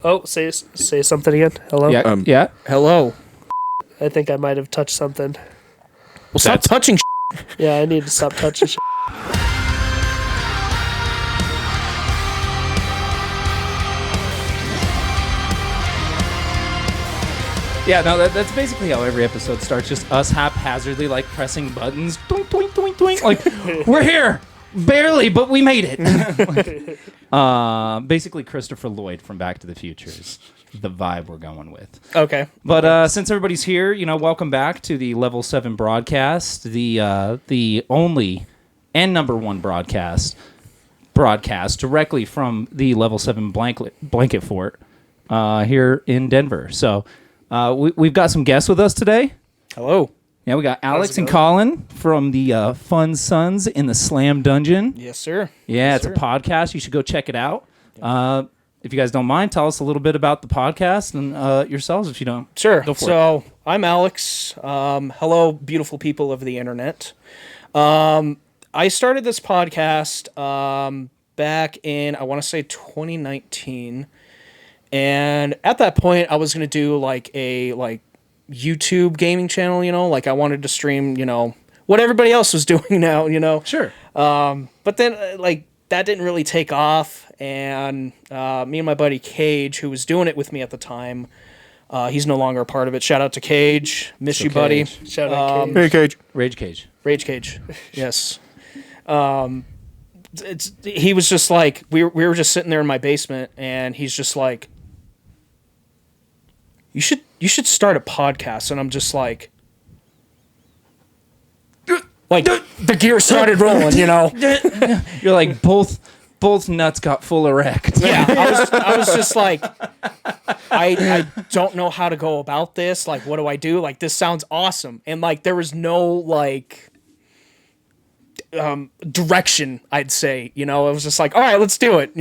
Oh, say something again. Hello? Yeah. Yeah. Hello. I think I might have touched something. Well, stop touching Yeah, I need to stop touching shit. Yeah, no, that's basically how every episode starts. Just us haphazardly, like, pressing buttons. Doink, doink, doink, doink. Like, we're here. Barely, but we made it. Basically, Christopher Lloyd from Back to the Future is the vibe we're going with. Okay. But since everybody's here, welcome back to the Level 7 broadcast, the only and number one broadcast directly from the Level 7 blanket fort here in Denver. So we've got some guests with us today. Hello. Yeah, we got Alex and Colin from the Fun Sons in the Slam Dungeon. Yes, sir. Yeah, Yes, it's a podcast. You should go check it out. If you guys don't mind, tell us a little bit about the podcast and yourselves if you don't. Sure. Go for So, I'm Alex. Hello, beautiful people of the internet. I started this podcast back in, I want to say 2019. And at that point, I was going to do like a YouTube gaming channel, like I wanted to stream, what everybody else was doing now, Sure. But then that didn't really take off, and me and my buddy Cage, who was doing it with me at the time, he's no longer a part of it. Shout out to Cage. Miss you, buddy. Shout out Cage. Hey, Cage. Rage Cage. Rage Cage. Yes. He was just like, we were just sitting there in my basement, and he's just like, you should start a podcast. And I'm just like the gear started rolling, You're like, both nuts got full erect. Yeah, I was just like, I don't know how to go about this. Like, what do I do? Like, this sounds awesome. And there was no direction, I'd say, it was just like, all right, let's do it,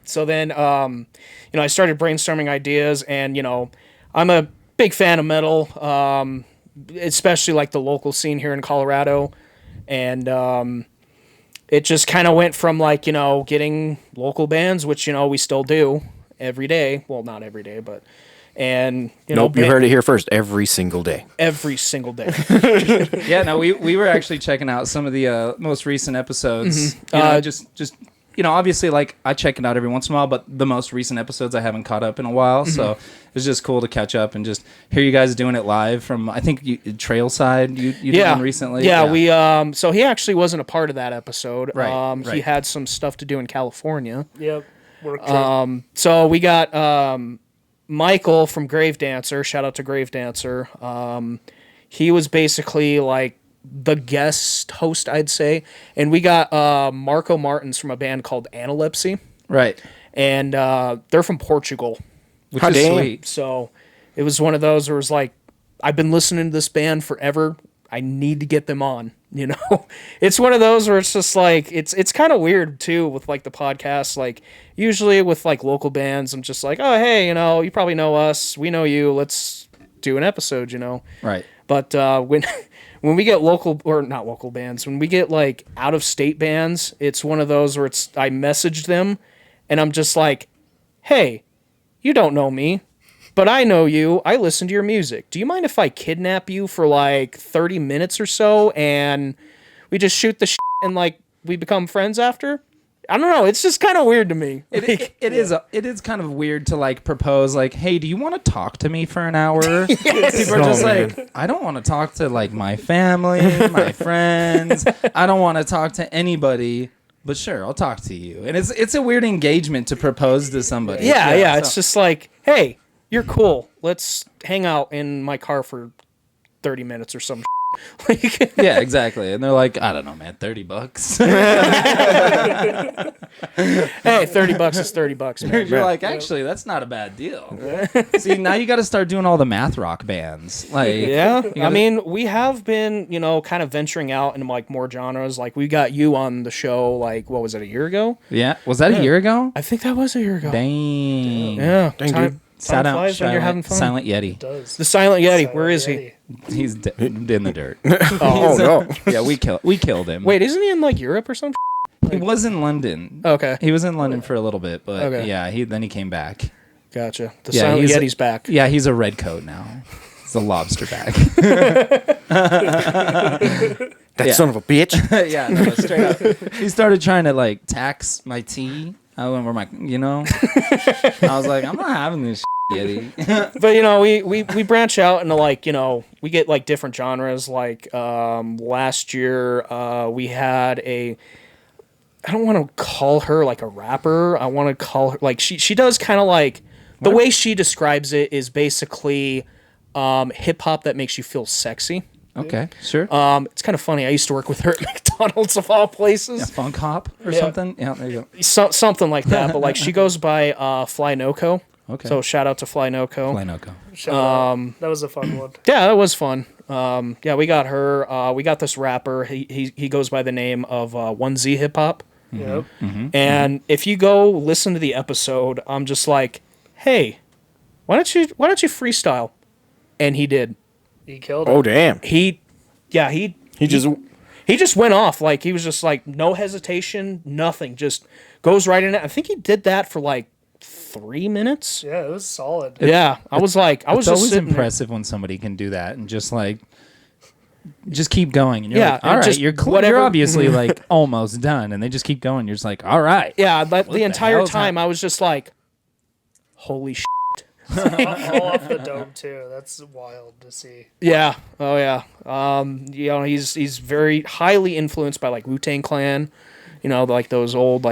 So then, I started brainstorming ideas, and, I'm a big fan of metal, especially the local scene here in Colorado. And, it just kind of went from getting local bands, which, we still do every day. Well, not every day, but, and, Nope, you heard it here first. Every single day. Every single day. Yeah, no, we were actually checking out some of the most recent episodes. Mm-hmm. Obviously, I check it out every once in a while, but the most recent episodes I haven't caught up in a while, so it was just cool to catch up and just hear you guys doing it live from, I think, Trailside, you did one recently. Yeah, we, so he actually wasn't a part of that episode. Right. He had some stuff to do in California. Yep. Work trip. So we got Michael from Grave Dancer. Shout out to Grave Dancer. He was basically the guest host, I'd say. And we got Marco Martins from a band called Analepsy. Right. And they're from Portugal. Which is sweet. So it was one of those where it was I've been listening to this band forever. I need to get them on, It's one of those where it's just it's kind of weird too with the podcast. Usually with local bands, I'm just like, oh, hey, you probably know us. We know you. Let's do an episode, Right. But when we get local, or not local bands, when we get out of state bands, it's one of those where I messaged them and I'm just like, hey, you don't know me, but I know you. I listen to your music. Do you mind if I kidnap you for 30 minutes or so and we just shoot the shit and we become friends after? I don't know. It's just kind of weird to me. It is kind of weird to propose hey, do you want to talk to me for an hour? Yes. People are just I don't want to talk to my family, my friends. I don't want to talk to anybody. But sure, I'll talk to you. And it's a weird engagement to propose to somebody. Yeah. So. It's just hey, you're cool. Let's hang out in my car for 30 minutes or some Yeah, exactly. And they're I don't know, man, $30. Hey, $30 is $30, man. You're actually, that's not a bad deal. See, now you got to start doing all the math rock bands. Yeah. I mean, we have been, kind of venturing out into more genres. We got you on the show, what was it, a year ago? Yeah. Was that a year ago? I think that was a year ago. Dang. Yeah. Dang, dude. Time flies when you're having fun. Silent Yeti. Does. The Silent Yeti. Silent Where is Yeti. he? He's in the dirt. Oh, no. Yeah, we killed him. Wait, isn't he in Europe or something? He was in London. Okay. He was in London for a little bit, but Okay. yeah, then he came back. Gotcha. The Yeah, Silent Yeti's back. Yeah, he's a red coat now. It's a lobster bag. That son of a bitch. Yeah, no, straight up. He started trying to like tax my tea. I went, I was like, I'm not having this Yeti. But we branch out into like we get like different genres. Like last year we had I don't want to call her like a rapper. I want to call her like she does kind of like the way she describes it is basically hip hop that makes you feel sexy. Okay, sure. It's kind of funny. I used to work with her at McDonald's of all places. Yeah, funk hop or something. Yeah, there you go. Something like that. But like she goes by Fly Noco. Okay. So shout out to Fly Noco. Fly Noco. That was a fun one. Yeah, that was fun. Yeah, we got her. We got this rapper. He goes by the name of 1Z Hip Hop. Yep. And if you go listen to the episode, I'm just like, hey, why don't you freestyle? And he did. He killed it. Oh damn. He just went off. Like he was just like no hesitation, nothing. Just goes right in it. I think he did that for like 3 minutes. Yeah, it was solid. I was like, I was It's just always sitting impressive when somebody can do that and just like just keep going. And you're Yeah, like, all and right, just you're whatever- you're obviously like almost done, and they just keep going. You're just like, all right. Yeah, but the entire hell's time I was just like, holy shit. All off the dome too. That's wild to see. Yeah. Oh yeah. He's very highly influenced by like Wu-Tang Clan, like those old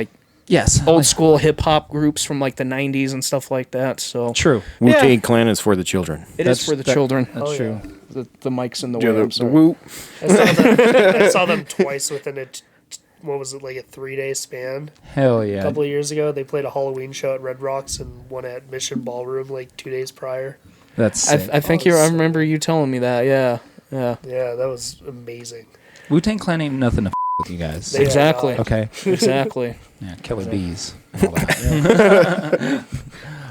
school hip hop groups from like the 90s and stuff like that. So True. Wu-Tang Clan is for the children. It is for the children. That's Oh, true. yeah. The mic's in the Yeah, way. I'm the sorry. woo. I saw them twice within what was it, like a 3-day span? Hell A yeah. couple of years ago, they played a Halloween show at Red Rocks and one at Mission Ballroom like 2 days prior. That's sick. I think I remember you telling me that. Yeah. Yeah. Yeah, that was amazing. Wu-Tang Clan ain't nothing to with you guys. They- Exactly. Okay. Exactly. Yeah, killer bees. All that.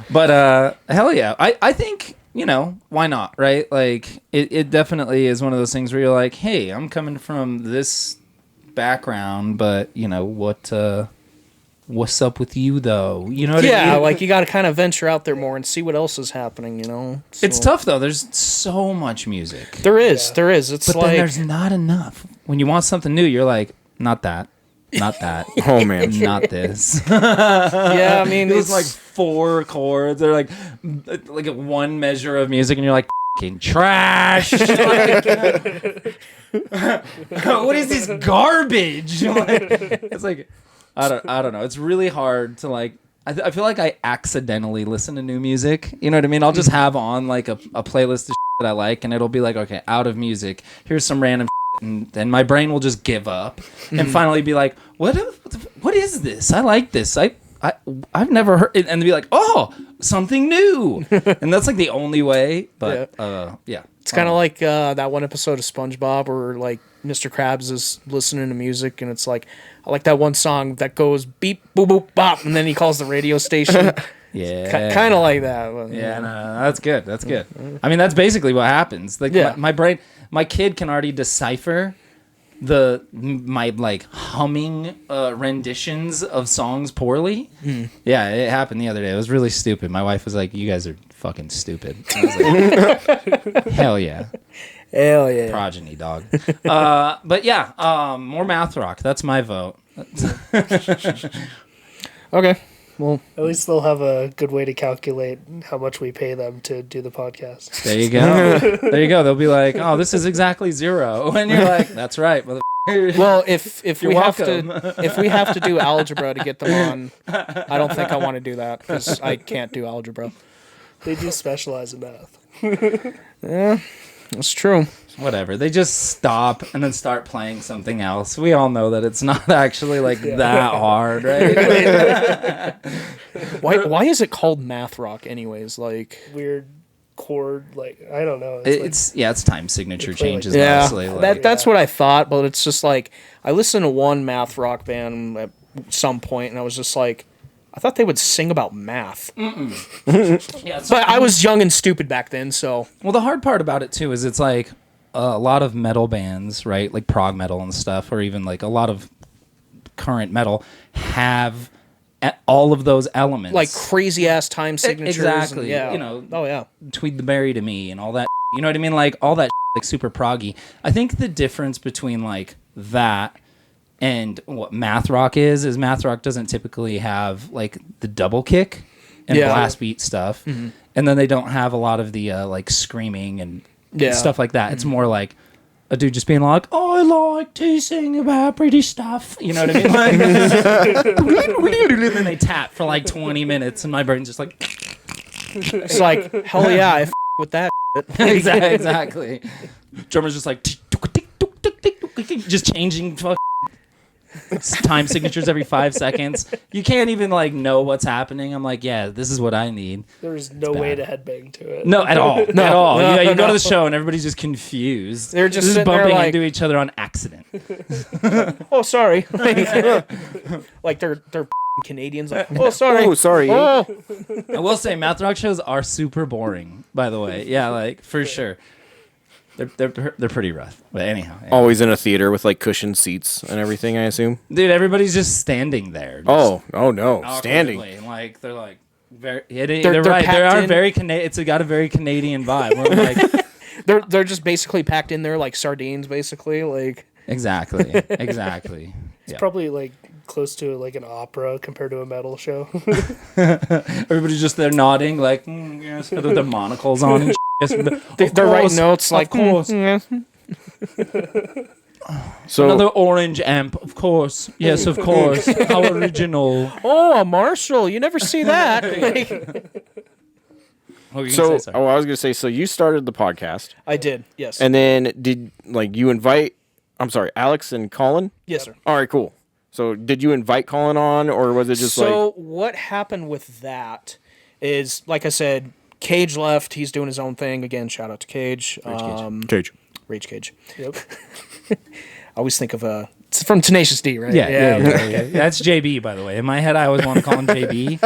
But hell yeah. I think, why not, right? Like it definitely is one of those things where you're like, hey, I'm coming from this background, but what's up with you though? You know what I mean? Like you got to kind of venture out there more and see what else is happening, It's So- tough though. There's so much music. There is. Yeah. There is. It's But like then there's not enough. When you want something new, you're like, not that. Not that. Oh man. Not this. yeah, I mean, It was it's like 4 chords. They're like one measure of music, and you're like, fucking trash. What is this garbage? It's like, I don't know. It's really hard to like. I feel like I accidentally listen to new music. You know what I mean? I'll just have on like a playlist of that I like, and it'll be like, okay, out of music. Here's some random. And then my brain will just give up and finally be like, what is this? I like this. I've never heard it. And be like, oh, something new. And that's like the only way. But yeah. It's kind of like that one episode of SpongeBob where like Mr. Krabs is listening to music and it's like, I like that one song that goes beep, boop, boop, bop, and then he calls the radio station. Yeah. Kind of like that. But, Yeah, no, that's good. That's good. I mean, that's basically what happens. Like my brain, my kid can already decipher my like humming renditions of songs poorly. Yeah, it happened the other day. It was really stupid. My wife was like, "You guys are fucking stupid." I was like, "Hell yeah, Hell yeah. progeny, dog." But yeah, more math rock. That's my vote. Okay. Well, At least they'll have a good way to calculate how much we pay them to do the podcast. There you go. There you go. They'll be like, "Oh, this is exactly 0," and you're like, "That's right, motherfucker." well, if You're we have welcome. to if we have to do algebra to get them on, I don't think I want to do that because I can't do algebra. They do specialize in math. That's true. Whatever. They just stop and then start playing something else. We all know that it's not actually like that hard, right? Why is it called math rock anyways? Like Weird chord, like, I don't know. It's time signature They play, like, changes yeah, mostly. Like, that's what I thought, but it's just like I listened to one math rock band at some point and I was just like, I thought they would sing about math. yeah, But I was young and stupid back then, so well, the hard part about it too is it's like a lot of metal bands, right? Like prog metal and stuff, or even like a lot of current metal have all of those elements. Like crazy ass time signatures. Exactly. And, yeah. You know, Oh yeah. Tweed the Berry to me and all that. You know what I mean? Like all that like super proggy. I think the difference between like that and what math rock is math rock doesn't typically have like the double kick and blast beat stuff. And then they don't have a lot of the like screaming and stuff like that. It's more like a dude just being like, "Oh, I like to sing about British stuff." You know what I mean? Like, and then they tap for like 20 minutes, and my brain's just like, It's like, hell yeah, I with that. exactly. Drummer's just like, just changing time signatures every 5 seconds. You can't even like know what's happening. I'm like, yeah, this is what I need. There's no way to headbang to it. No, at all. At all. You go to the show and everybody's just confused. They're just sitting bumping there like, into each other on accident. oh, sorry. Like they're Canadians. Like, oh, sorry. Oh, sorry. Oh. I will say, math rock shows are super boring. By the way, yeah, like for sure. They're pretty rough. But anyhow, Always in a theater with like cushioned seats and everything, I assume. dude, everybody's just standing there. Oh no, standing. Awkwardly, and, like they're like very. They're right. They are very Canadian. It's got a very Canadian vibe. We're like, They're just basically packed in there like sardines, basically. Like exactly. It's probably like close to like an opera compared to a metal show. Everybody's just there nodding, like yes, with their monocles on. And yes, they're writing notes like, of course. So Another orange amp, of course. Yes, of course. How original. oh, a Marshall, you never see that. Like, What were you so gonna say, sorry? I was gonna say, so you started the podcast, I did, yes. and then did like you invite? I'm sorry, Alex and Colin. Yes, sir. All right, cool. So did you invite Colin on, or was it just So like? what happened with that is, like I said, Cage left. He's doing his own thing. Again, shout out to Cage. Cage. Rage Cage. Yep. I always think of it's from Tenacious D, right? Yeah. That's JB, by the way. In my head, I always want to call him JB.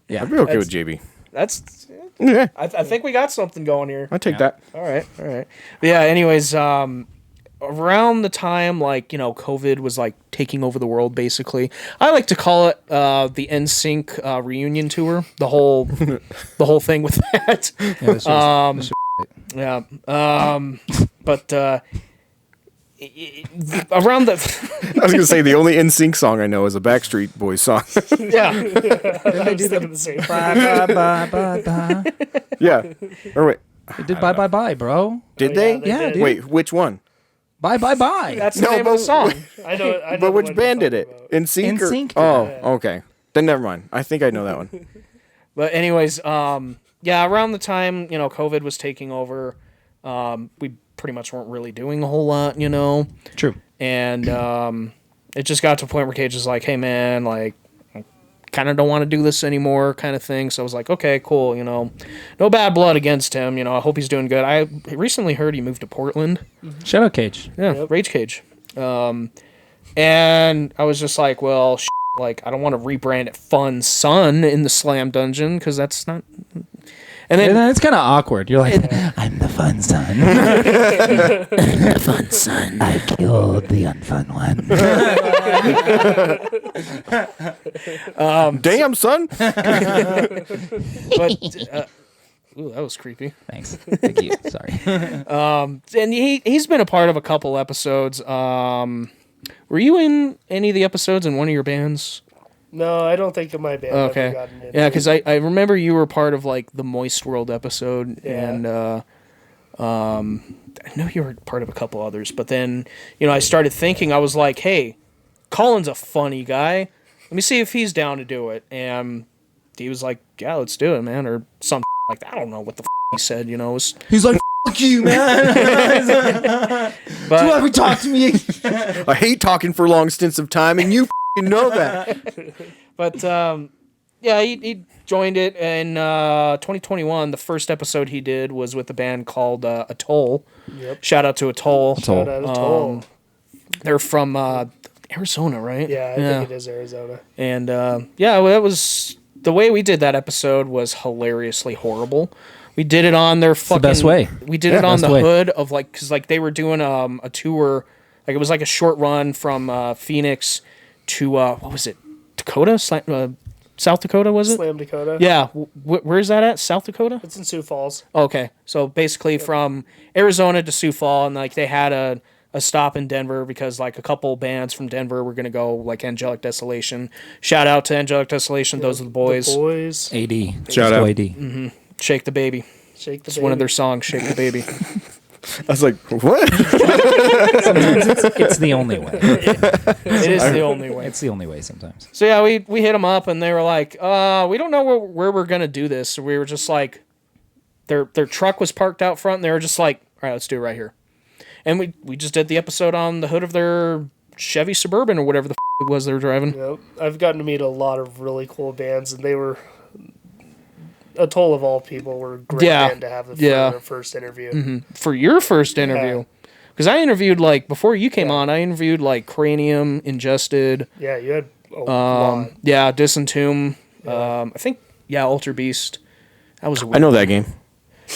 Yeah. I'd be okay with JB. That's. Yeah, I think we got something going here. I take that. All right. But yeah. Anyways, around the time COVID was like taking over the world, basically, I like to call it the NSYNC reunion tour. The whole thing with that. Yeah. But around the I was gonna say the only NSYNC song I know is a Backstreet Boys song. yeah. I was thinking the same. Yeah. Or wait, They did Bye Bye Bye, bro. did Oh, they? yeah, they did. Wait, which one? Bye Bye Bye. That's the No, name of the but- song. I know. But the which one band you're did it? talking about. NSYNC? Or? NSYNC. Oh, okay. Then never mind. I think I know that one. But anyways, yeah, around the time COVID was taking over, we pretty much weren't really doing a whole lot, True. and it just got to a point where Cage was like, "Hey, man, like, I kind of don't want to do this anymore," kind of thing. So I was like, "Okay, cool, no bad blood against him. I hope he's doing good." I recently heard he moved to Portland. Shout out Cage. Yeah, Rage Cage. And I was just like, well, like, I don't want to rebrand it Fun Son in the Slam Dungeon because that's not. And And then then it's kind of awkward. You're like, I'm the fun son. The fun son. I killed the unfun one. Damn, son. but ooh, that was creepy. Thanks. Thank you. Sorry. And he's been a part of a couple episodes. Were you in any of the episodes in one of your bands? No, I don't think my band Okay. ever gotten in. Yeah, because I remember you were part of like the Moist World episode, Yeah. and I know you were part of a couple others. But then I started thinking, I was like, hey, Colin's a funny guy. Let me see if he's down to do it. And he was like, yeah, let's do it, man, or something like that. I don't know what the he said. It was, He's like, fuck you, man. but Do ever talk to me? I hate talking for long stints of time, and you know that. But yeah, he joined it in 2021. The first episode he did was with a band called Atoll. Yep. Shout out to Atoll. Shout out to Toll. They're from Arizona, right? Yeah, I think it is Arizona. And yeah, well, that was the way we did that episode was hilariously horrible. We did it on their fucking. best way. We did it on best the way. hood of because they were doing a tour, like it was like a short run from Phoenix to what was it? Dakota, South Dakota, was it? Slam Dakota. Yeah. Where's that at? South Dakota? It's in Sioux Falls. Okay. So basically from Arizona to Sioux Falls, and like they had a stop in Denver because like a couple bands from Denver were going to go, like Angelic Desolation. Shout out to Angelic Desolation. Those are the boys. The boys. AD. Shout out. AD. Shake the Baby. Shake the It's baby. one of their songs, Shake the Baby. I was like, what? Sometimes it's the only way. It is the only way. It's the only way sometimes. So yeah, we hit them up and they were like, we don't know where we're going to do this. So we were just like, their truck was parked out front and they were just like, all right, let's do it right here. And we just did the episode on the hood of their Chevy Suburban or whatever the it was they were driving. Yep. I've gotten to meet a lot of really cool bands, and they were a toll of all people. Were a great band to have for their first interview. For your first interview. Because I interviewed, like, before you came on, I interviewed, like, Cranium, Ingested. Yeah, you had a lot. Yeah, Disentomb. I think, Alter Beast. That was a weird I know that game.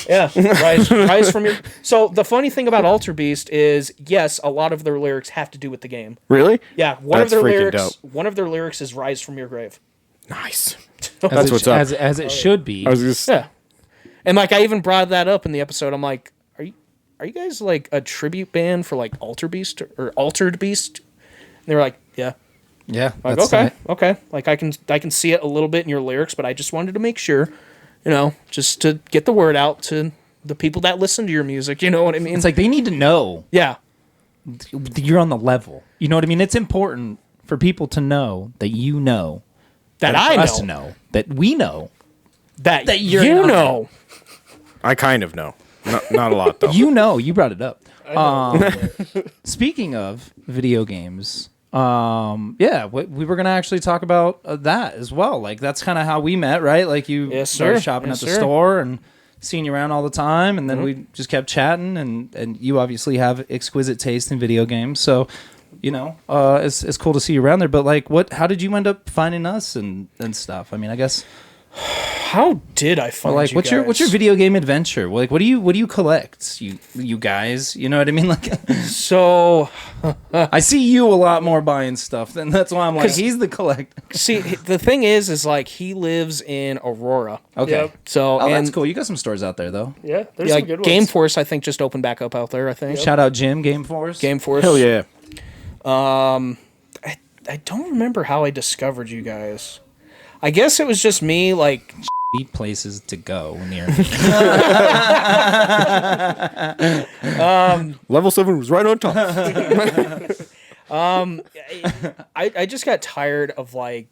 Yeah, rise from your... So, the funny thing about Alter Beast is, yes, a lot of their lyrics have to do with the game. Really? Yeah, one That's of their freaking lyrics... dope. One of their lyrics is Rise from Your Grave. Nice. That's what's up. As it should be. I was just... Yeah. And, like, I even brought that up in the episode. I'm like, are you guys, like, a tribute band for, like, Alter Beast or Altered Beast? And they were like, yeah. Yeah. Like, that's okay. Like, I can see it a little bit in your lyrics, but I just wanted to make sure, just to get the word out to the people that listen to your music. You know what I mean? It's like they need to know yeah. you're on the level. You know what I mean? It's important for people to know that you know. That and I for know. us to know. That we know. That you're you not. know. I kind of know. Not a lot, though. You know. You brought it up. Speaking of video games, we were gonna actually talk about that as well. Like that's kind of how we met, right? Like you Yes, started sir. shopping Yes, at the sir. store and seeing you around all the time, and then we just kept chatting. And you obviously have exquisite taste in video games, so it's cool to see you around there. But like, how did you end up finding us and stuff? I mean, I guess. How did I find Like, you what's guys? your video game adventure? Like, what do you collect? You guys, you know what I mean? Like, So, I see you a lot more buying stuff, and that's why I'm like, he's the collector. see, the thing is like he lives in Aurora. Okay, Yep. So, oh, and that's cool. You got some stores out there though. Yeah, there's yeah, some good Game ones. Force, I think, just opened back up out there. I think Shout out Jim Game Force. Game Force. Hell yeah. I don't remember how I discovered you guys. I guess it was just me, like. Deep places to go near me. Level 7 was right on top. I just got tired of like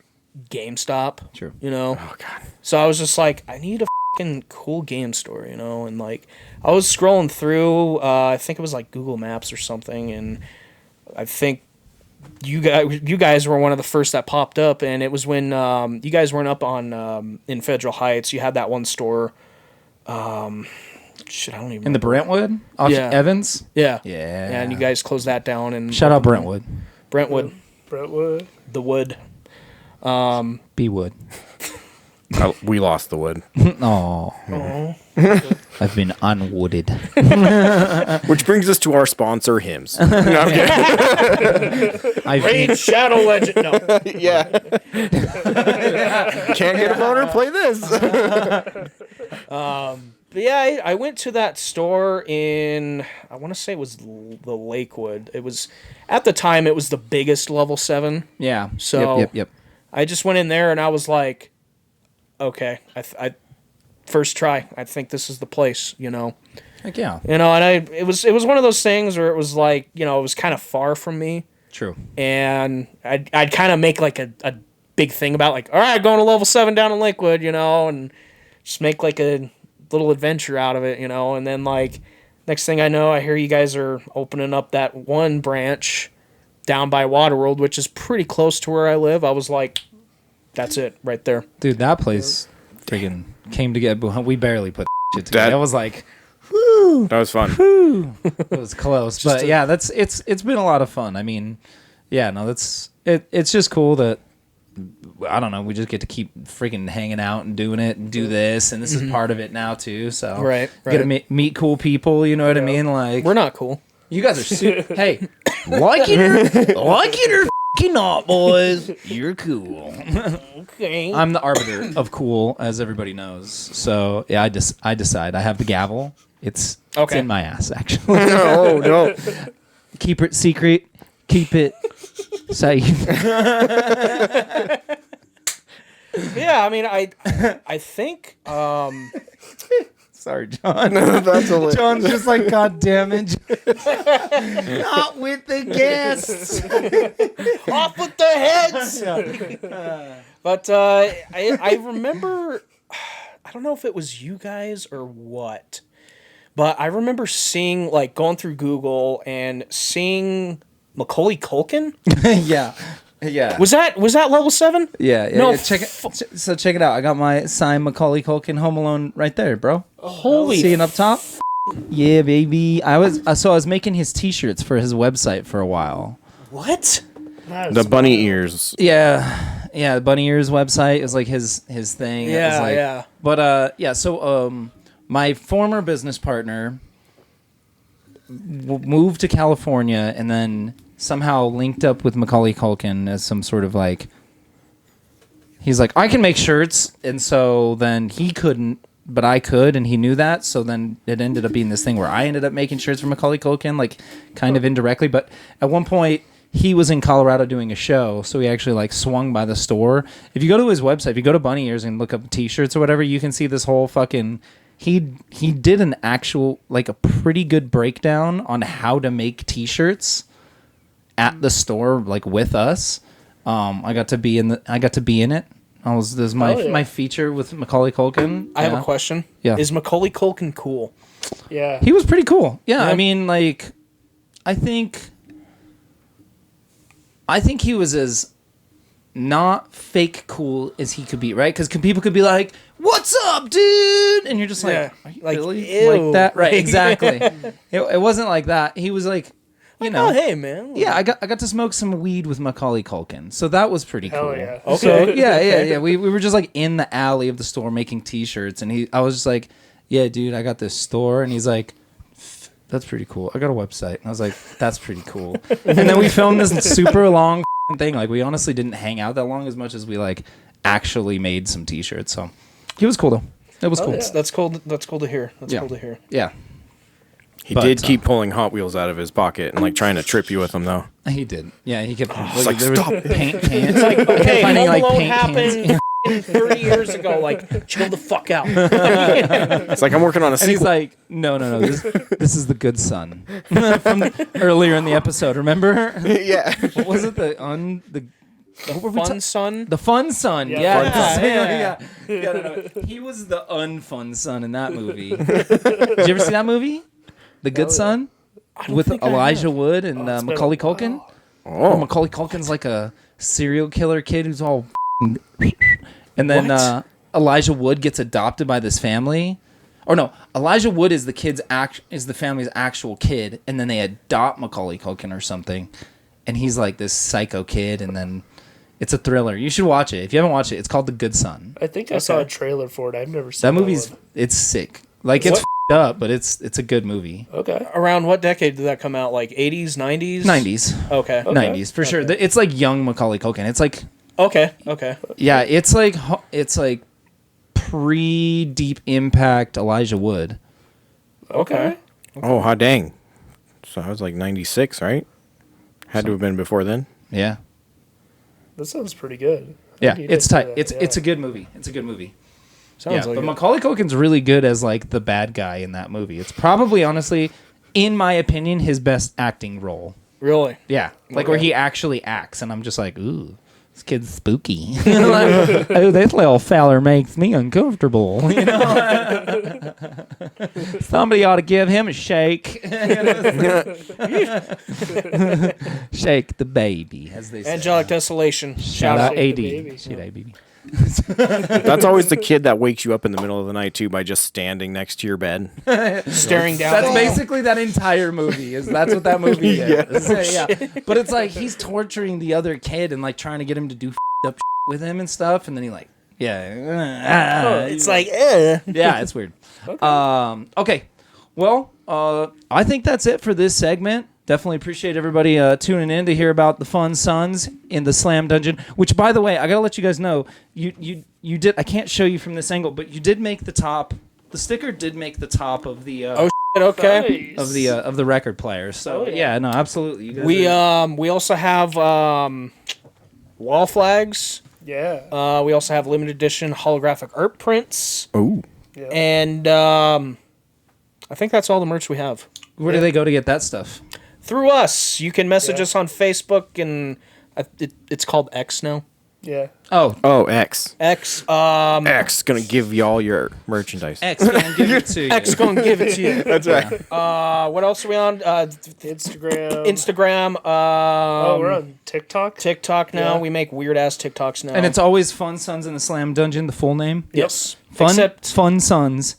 GameStop. True. Oh, God. So I was just like, I need a fucking cool game store, and like I was scrolling through, I think it was like Google Maps or something, and I think you guys were one of the first that popped up, and it was when you guys weren't up on in Federal Heights. You had that one store. I don't even In the remember. Brentwood, off Yeah. Evans. Yeah. Yeah. And you guys closed that down. And Shout out Brentwood. Brentwood, Brentwood. the Wood. B Wood. We lost the wood. Oh, I've been unwooded. Which brings us to our sponsor, Hymns. No, I'm kidding. I've Raid been, Shadow Legend. No. Yeah. Can't get a boner? Play this. But yeah, I went to that store in, I want to say it was the Lakewood. It was, at the time, it was the biggest level 7. yeah. So- Yep. I just went in there and I was like, okay, I first try. I think this is the place, Heck yeah. And it was one of those things where it was like, it was kind of far from me. True. And I'd kind of make like a big thing about like, all right, going to level 7 down in Lakewood, and just make like a little adventure out of it, and then like next thing I know, I hear you guys are opening up that one branch down by Waterworld, which is pretty close to where I live. I was like, that's it right there. Dude, that place freaking came together. We barely put shit together. That- It was like, That was fun. it was close. But yeah, it's been a lot of fun. I mean, yeah, no, it's just cool that, I don't know, we just get to keep freaking hanging out and doing it and do this, and this is part of it now too. So Right, get to right. meet cool people. You know what I mean? Like We're not cool. you guys are hey, like it or not, boys. You're cool. Okay. I'm the arbiter of cool, as everybody knows. So yeah, I decide. I have the gavel. It's in my ass, actually. Oh no. Keep it secret. Keep it safe. Yeah, I mean, I think. Sorry, John. That's hilarious. John's just like, God damn it. Not with the guests. Off with the heads. But I remember, I don't know if it was you guys or what, but I remember seeing, like, going through Google and seeing Macaulay Culkin. Yeah. Yeah. Was that level 7? Yeah. No, yeah. Check it out. I got my signed Macaulay Culkin Home Alone right there, bro. Holy. Seeing up top? Yeah, baby. I was making his t-shirts for his website for a while. What? The bunny ears. Yeah. Yeah, Bunny Ears website is like his thing. It was like, Yeah. But so my former business partner moved to California and then somehow linked up with Macaulay Culkin as some sort of like, he's like, I can make shirts, and so then he couldn't, but I could, and he knew that, so then it ended up being this thing where I ended up making shirts for Macaulay Culkin, like kind of indirectly, but at one point he was in Colorado doing a show, so he actually like swung by the store. If you go to his website, if you go to Bunny Ears and look up t-shirts or whatever, you can see this whole fucking, he did an actual, like a pretty good breakdown on how to make t-shirts at the store, like with us. I got to be in it. This is my feature with Macaulay Culkin. I have a question. Yeah. Is Macaulay Culkin cool? Yeah. He was pretty cool. Yeah, I mean, like, I think he was as not fake cool as he could be, right? Because people could be like, "What's up, dude?" And you're just like, Yeah. "Are you Like, really ew. like that?" Right? Exactly. It wasn't like that. He was like, you know, Oh, hey, man. yeah, I got to smoke some weed with Macaulay Culkin, so that was pretty cool. Hell yeah. Okay. So, yeah. We were just like in the alley of the store making T-shirts, and I was just like, "Yeah, dude, I got this store," and he's like, "That's pretty cool. I got a website," and I was like, "That's pretty cool." And then we filmed this super long thing. Like, we honestly didn't hang out that long as much as we like actually made some T-shirts. So he was cool though. It was cool. yeah. That's cool. That's cool to hear. That's cool to hear. Yeah. He did keep pulling Hot Wheels out of his pocket and like trying to trip you with them though. He did. Yeah, he kept like, there was stop. paint cans. It's like, okay, finding, Home like, Alone paint cans. happened 30 years ago. Like, chill the fuck out. It's like I'm working on a And he's sequel. like, no. This is the good son from earlier in the episode. Remember? Yeah. What was it? The what were we Fun son. The fun son. Yeah, Yeah, fun son. yeah. No. He was the unfun son in that movie. Did you ever see that movie? The Good Son with think I Elijah have. Wood and it's been a Macaulay Culkin. Where Macaulay Culkin's like a serial killer kid who's all, and then What? Elijah Wood gets adopted by this family. Or no, Elijah Wood is the family's actual kid, and then they adopt Macaulay Culkin or something, and he's like this psycho kid, and then it's a thriller. You should watch it if you haven't watched it. It's called The Good Son. I think I saw a trailer for it. I've never seen That movie's one. it's sick. Like it's f***ed up, but it's a good movie. Okay. Around what decade did that come out? Like 80s, 90s? 90s. Okay. 90s for sure. It's like young Macaulay Culkin. It's like Okay. yeah, it's like pre-Deep Impact Elijah Wood. Okay. Oh, hot dang. So I was like 96, right? Had to have been before then. Yeah. That sounds pretty good. Yeah, You it's did do tight. that, It's a good movie. It's a good movie. Sounds like but it. Macaulay Culkin's really good as like the bad guy in that movie. It's probably honestly, in my opinion, his best acting role. Really? Yeah, like where he actually acts, and I'm just like, ooh, this kid's spooky. Like, oh, this little feller makes me uncomfortable. You know, somebody ought to give him a shake. Shake the baby, as they say. Angelic Desolation. Shout out Shake AD. the baby. Shout out baby. That's always the kid that wakes you up in the middle of the night too by just standing next to your bed. Staring down. That's basically that entire movie. That's what that movie is. Oh, Yeah. But it's like he's torturing the other kid and like trying to get him to do up with him and stuff, and then he like, It's like, yeah, it's weird. Okay. Well, I think that's it for this segment. Definitely appreciate everybody tuning in to hear about the fun sons in the Slam Dungeon. Which, by the way, I gotta let you guys know, you did. I can't show you from this angle, but you did make the top. The sticker did make the top of the. Okay. Nice. Of the record player. So yeah, no, absolutely. You guys We also have wall flags. Yeah. We also have limited edition holographic art prints. Oh. Yeah. And I think that's all the merch we have. Where do they go to get that stuff? Through us. You can message us on Facebook, and it's called X now. Yeah. Oh, X. X. X gonna give you all your merchandise. X gonna give it to you. X gonna give it to you. That's right. What else are we on? Instagram. Instagram. We're on TikTok. TikTok now. Yeah. We make weird ass TikToks now. And it's always Fun Sons in the Slam Dungeon, the full name? yes. Fun Sons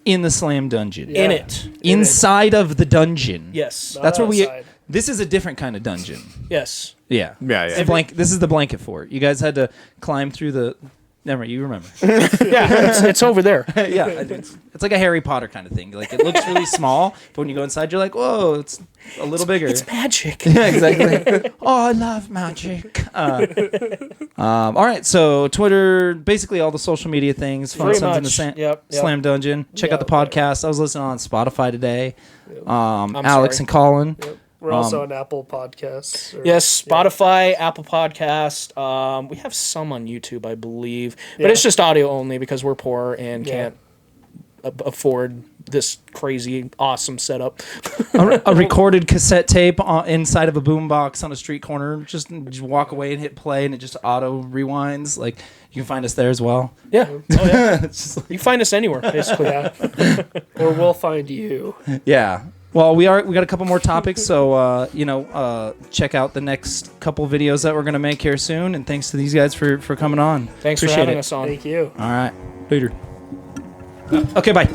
in the Slam Dungeon. Yeah. In it. Inside of the dungeon. Yes. Not That's where outside. this is a different kind of dungeon. Yes. Yeah. Yeah, It's yeah. a this is the blanket fort. You guys had to climb through the... Never mind, you remember. Yeah. It's over there. Yeah. It's like a Harry Potter kind of thing. Like, it looks really small, but when you go inside, you're like, whoa, it's a little bigger. It's magic. Yeah, exactly. Oh, I love magic. All right, so Twitter, basically all the social media things. Fun Pretty Sons in the much. Yep. Slam Dungeon. Check out the podcast. I was listening on Spotify today. Alex sorry. and Colin. Yep. We're also on Apple Podcasts. Yes, Spotify, Apple Podcast. We have some on YouTube, I believe, but it's just audio only because we're poor and can't afford this crazy, awesome setup. A recorded cassette tape inside of a boombox on a street corner. Just walk away and hit play, and it just auto rewinds. Like, you can find us there as well. Yeah. Oh, yeah. It's just like, You can find us anywhere, basically. Yeah. Or we'll find you. yeah. Well, we got a couple more topics, so check out the next couple videos that we're gonna make here soon. And thanks to these guys for coming on. Thanks Appreciate for having it. us on. Thank you. All right, later. Okay, bye.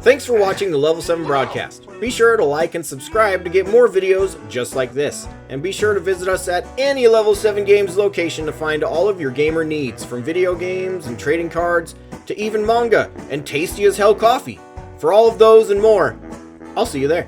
Thanks for watching the Level 7 broadcast. Be sure to like and subscribe to get more videos just like this. And be sure to visit us at any Level 7 Games location to find all of your gamer needs, from video games and trading cards to even manga and tasty as hell coffee. For all of those and more, I'll see you there.